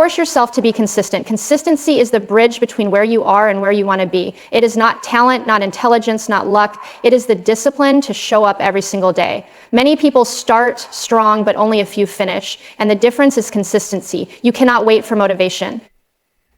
force yourself to be consistent. Consistency is the bridge between where you are and where you want to be. It is not talent, not intelligence, not luck. It is the discipline to show up every single day. Many people start strong, but only a few finish. And the difference is consistency. You cannot wait for motivation.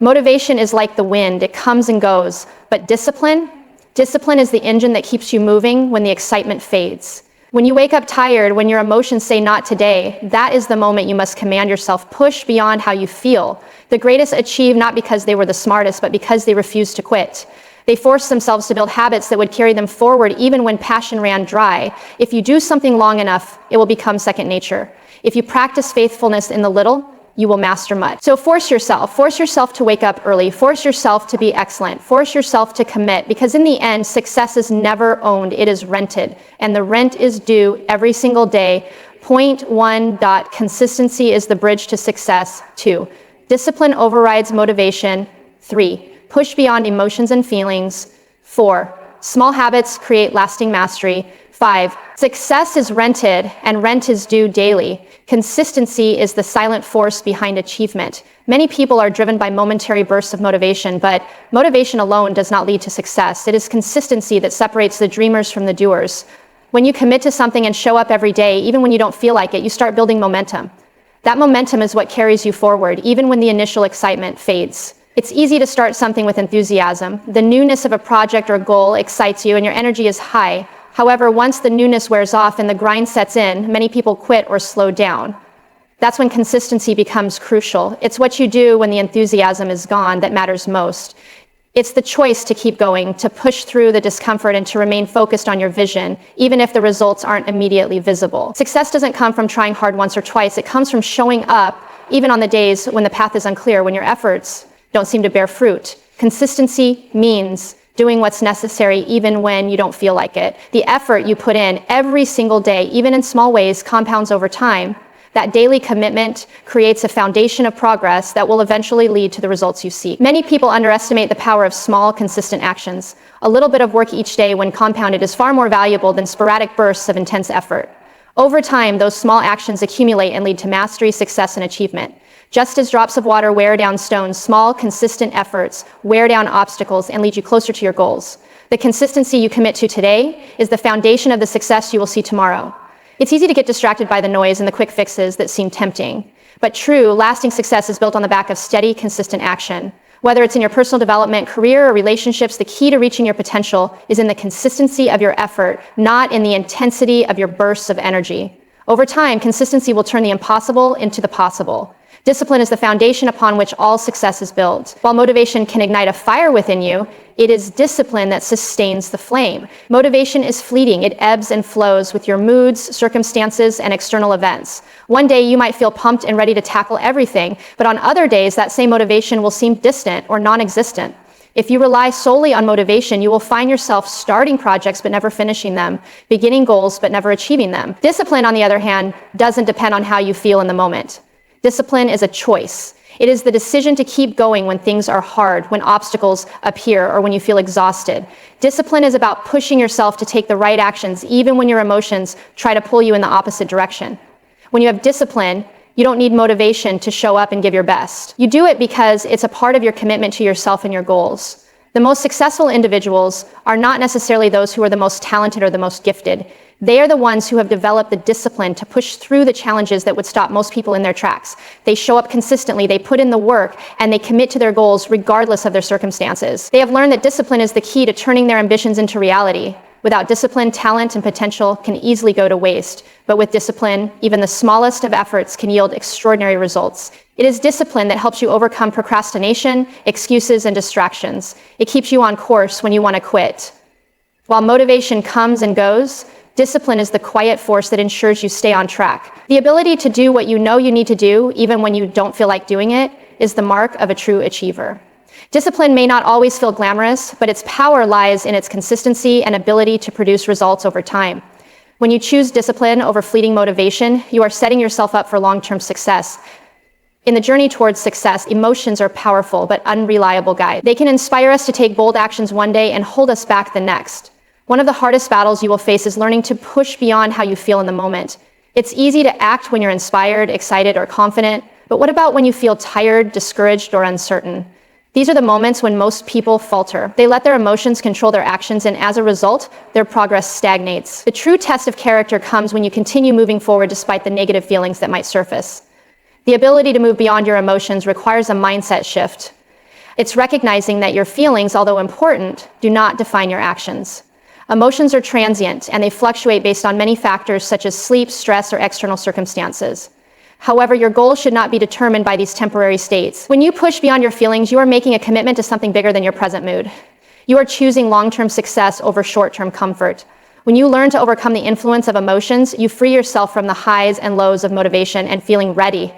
Motivation is like the wind. It comes and goes. But discipline is the engine that keeps you moving when the excitement fades. When you wake up tired, when your emotions say not today, that is the moment you must command yourself, push beyond how you feel. The greatest achieve not because they were the smartest, but because they refused to quit. They forced themselves to build habits that would carry them forward even when passion ran dry. If you do something long enough, it will become second nature. If you practice faithfulness in the little, you will master much. So force yourself to wake up early, force yourself to be excellent, force yourself to commit, because in the end, success is never owned, it is rented, and the rent is due every single day. Point 1. Consistency is the bridge to success. 2. Discipline overrides motivation. 3. Push beyond emotions and feelings. 4. Small habits create lasting mastery. 5. Success is rented and rent is due daily. Consistency is the silent force behind achievement. Many people are driven by momentary bursts of motivation, but motivation alone does not lead to success. It is consistency that separates the dreamers from the doers. When you commit to something and show up every day, even when you don't feel like it, you start building momentum. That momentum is what carries you forward, even when the initial excitement fades. It's easy to start something with enthusiasm. The newness of a project or goal excites you and your energy is high. However, once the newness wears off and the grind sets in, many people quit or slow down. That's when consistency becomes crucial. It's what you do when the enthusiasm is gone that matters most. It's the choice to keep going, to push through the discomfort and to remain focused on your vision, even if the results aren't immediately visible. Success doesn't come from trying hard once or twice. It comes from showing up, even on the days when the path is unclear, when your efforts don't seem to bear fruit. Consistency means doing what's necessary even when you don't feel like it. The effort you put in every single day, even in small ways, compounds over time. That daily commitment creates a foundation of progress that will eventually lead to the results you seek. Many people underestimate the power of small, consistent actions. A little bit of work each day, when compounded, is far more valuable than sporadic bursts of intense effort. Over time, those small actions accumulate and lead to mastery, success, and achievement. Just as drops of water wear down stones, small, consistent efforts wear down obstacles and lead you closer to your goals. The consistency you commit to today is the foundation of the success you will see tomorrow. It's easy to get distracted by the noise and the quick fixes that seem tempting. But true, lasting success is built on the back of steady, consistent action. Whether it's in your personal development, career, or relationships, the key to reaching your potential is in the consistency of your effort, not in the intensity of your bursts of energy. Over time, consistency will turn the impossible into the possible. Discipline is the foundation upon which all success is built. While motivation can ignite a fire within you, it is discipline that sustains the flame. Motivation is fleeting. It ebbs and flows with your moods, circumstances, and external events. One day you might feel pumped and ready to tackle everything, but on other days that same motivation will seem distant or non-existent. If you rely solely on motivation, you will find yourself starting projects but never finishing them, beginning goals but never achieving them. Discipline, on the other hand, doesn't depend on how you feel in the moment. Discipline is a choice. It is the decision to keep going when things are hard, when obstacles appear, or when you feel exhausted. Discipline is about pushing yourself to take the right actions, even when your emotions try to pull you in the opposite direction. When you have discipline, you don't need motivation to show up and give your best. You do it because it's a part of your commitment to yourself and your goals. The most successful individuals are not necessarily those who are the most talented or the most gifted. They are the ones who have developed the discipline to push through the challenges that would stop most people in their tracks. They show up consistently, they put in the work, and they commit to their goals regardless of their circumstances. They have learned that discipline is the key to turning their ambitions into reality. Without discipline, talent and potential can easily go to waste. But with discipline, even the smallest of efforts can yield extraordinary results. It is discipline that helps you overcome procrastination, excuses, and distractions. It keeps you on course when you want to quit. While motivation comes and goes, discipline is the quiet force that ensures you stay on track. The ability to do what you know you need to do, even when you don't feel like doing it, is the mark of a true achiever. Discipline may not always feel glamorous, but its power lies in its consistency and ability to produce results over time. When you choose discipline over fleeting motivation, you are setting yourself up for long-term success. In the journey towards success, emotions are powerful but unreliable guides. They can inspire us to take bold actions one day and hold us back the next. One of the hardest battles you will face is learning to push beyond how you feel in the moment. It's easy to act when you're inspired, excited, or confident, But what about when you feel tired, discouraged, or uncertain? These are the moments when most people falter. They let their emotions control their actions, and as a result, their progress stagnates. The true test of character comes when you continue moving forward despite the negative feelings that might surface. The ability to move beyond your emotions requires a mindset shift. It's recognizing that your feelings, although important, do not define your actions. Emotions are transient, and they fluctuate based on many factors such as sleep, stress, or external circumstances. However, your goals should not be determined by these temporary states. When you push beyond your feelings, you are making a commitment to something bigger than your present mood. You are choosing long-term success over short-term comfort. When you learn to overcome the influence of emotions, you free yourself from the highs and lows of motivation and feeling ready.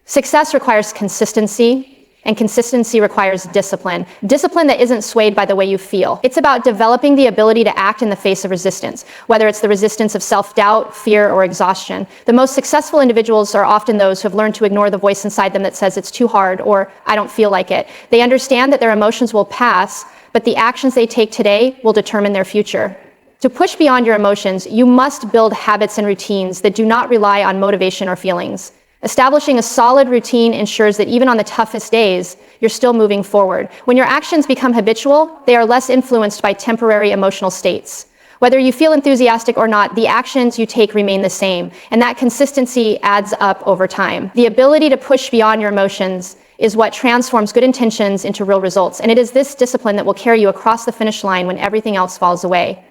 Success requires consistency, and consistency requires discipline. Discipline that isn't swayed by the way you feel. It's about developing the ability to act in the face of resistance, whether it's the resistance of self-doubt, fear, or exhaustion. The most successful individuals are often those who have learned to ignore the voice inside them that says it's too hard or I don't feel like it. They understand that their emotions will pass, but the actions they take today will determine their future. To push beyond your emotions, you must build habits and routines that do not rely on motivation or feelings. Establishing a solid routine ensures that even on the toughest days, you're still moving forward. When your actions become habitual, they are less influenced by temporary emotional states. Whether you feel enthusiastic or not, the actions you take remain the same, and that consistency adds up over time. The ability to push beyond your emotions is what transforms good intentions into real results, and it is this discipline that will carry you across the finish line when everything else falls away.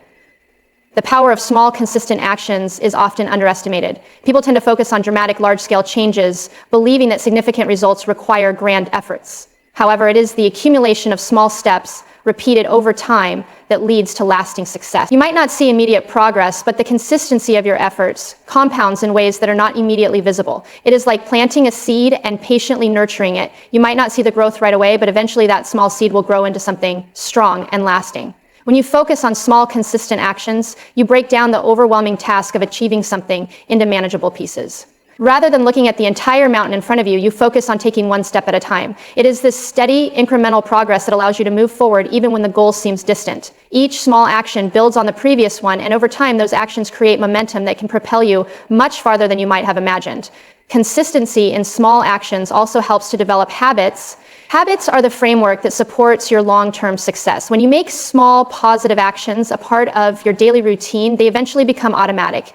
The power of small, consistent actions is often underestimated. People tend to focus on dramatic, large-scale changes, believing that significant results require grand efforts. However, it is the accumulation of small steps repeated over time that leads to lasting success. You might not see immediate progress, but the consistency of your efforts compounds in ways that are not immediately visible. It is like planting a seed and patiently nurturing it. You might not see the growth right away, but eventually that small seed will grow into something strong and lasting. When you focus on small, consistent actions, you break down the overwhelming task of achieving something into manageable pieces. Rather than looking at the entire mountain in front of you, you focus on taking one step at a time. It is this steady, incremental progress that allows you to move forward even when the goal seems distant. Each small action builds on the previous one, and over time, those actions create momentum that can propel you much farther than you might have imagined. Consistency in small actions also helps to develop habits. Habits are the framework that supports your long-term success. When you make small, positive actions a part of your daily routine, they eventually become automatic.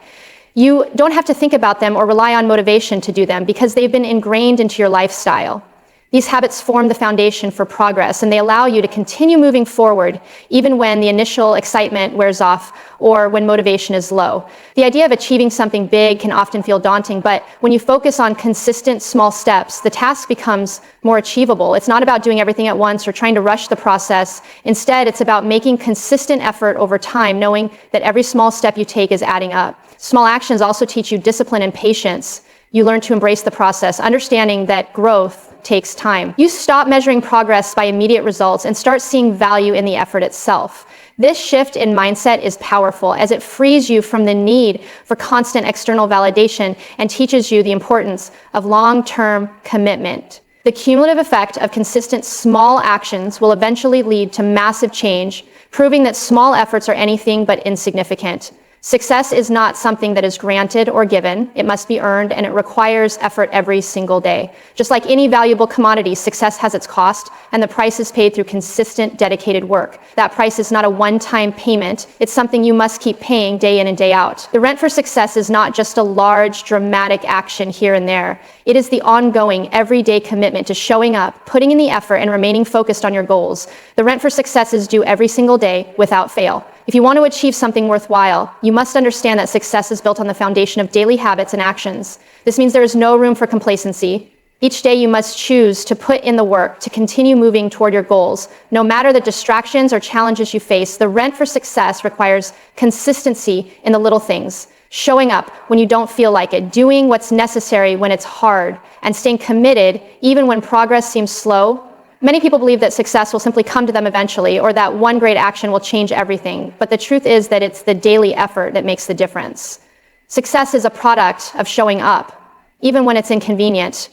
You don't have to think about them or rely on motivation to do them because they've been ingrained into your lifestyle. These habits form the foundation for progress, and they allow you to continue moving forward even when the initial excitement wears off or when motivation is low. The idea of achieving something big can often feel daunting, but when you focus on consistent small steps, the task becomes more achievable. It's not about doing everything at once or trying to rush the process. Instead, it's about making consistent effort over time, knowing that every small step you take is adding up. Small actions also teach you discipline and patience. You learn to embrace the process, understanding that growth takes time. You stop measuring progress by immediate results and start seeing value in the effort itself. This shift in mindset is powerful as it frees you from the need for constant external validation and teaches you the importance of long-term commitment. The cumulative effect of consistent small actions will eventually lead to massive change, proving that small efforts are anything but insignificant. Success is not something that is granted or given. It must be earned, and it requires effort every single day. Just like any valuable commodity, success has its cost, and the price is paid through consistent, dedicated work. That price is not a one-time payment. It's something you must keep paying day in and day out. The rent for success is not just a large, dramatic action here and there. It is the ongoing, everyday commitment to showing up, putting in the effort, and remaining focused on your goals. The rent for success is due every single day, without fail. If you want to achieve something worthwhile, you must understand that success is built on the foundation of daily habits and actions. This means there is no room for complacency. Each day you must choose to put in the work to continue moving toward your goals. No matter the distractions or challenges you face, the rent for success requires consistency in the little things. Showing up when you don't feel like it, doing what's necessary when it's hard, and staying committed even when progress seems slow. Many people believe that success will simply come to them eventually, or that one great action will change everything. But the truth is that it's the daily effort that makes the difference. Success is a product of showing up, even when it's inconvenient,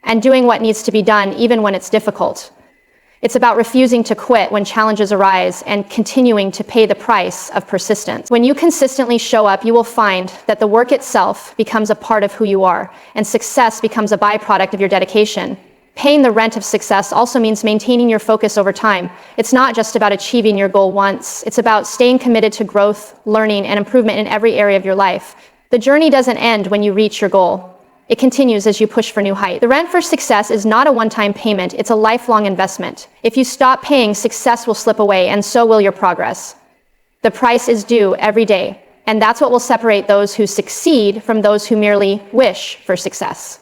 and doing what needs to be done, even when it's difficult. It's about refusing to quit when challenges arise and continuing to pay the price of persistence. When you consistently show up, you will find that the work itself becomes a part of who you are, and success becomes a byproduct of your dedication. Paying the rent of success also means maintaining your focus over time. It's not just about achieving your goal once. It's about staying committed to growth, learning, and improvement in every area of your life. The journey doesn't end when you reach your goal. It continues as you push for new heights. The rent for success is not a one-time payment, it's a lifelong investment. If you stop paying, success will slip away, and so will your progress. The price is due every day, and that's what will separate those who succeed from those who merely wish for success.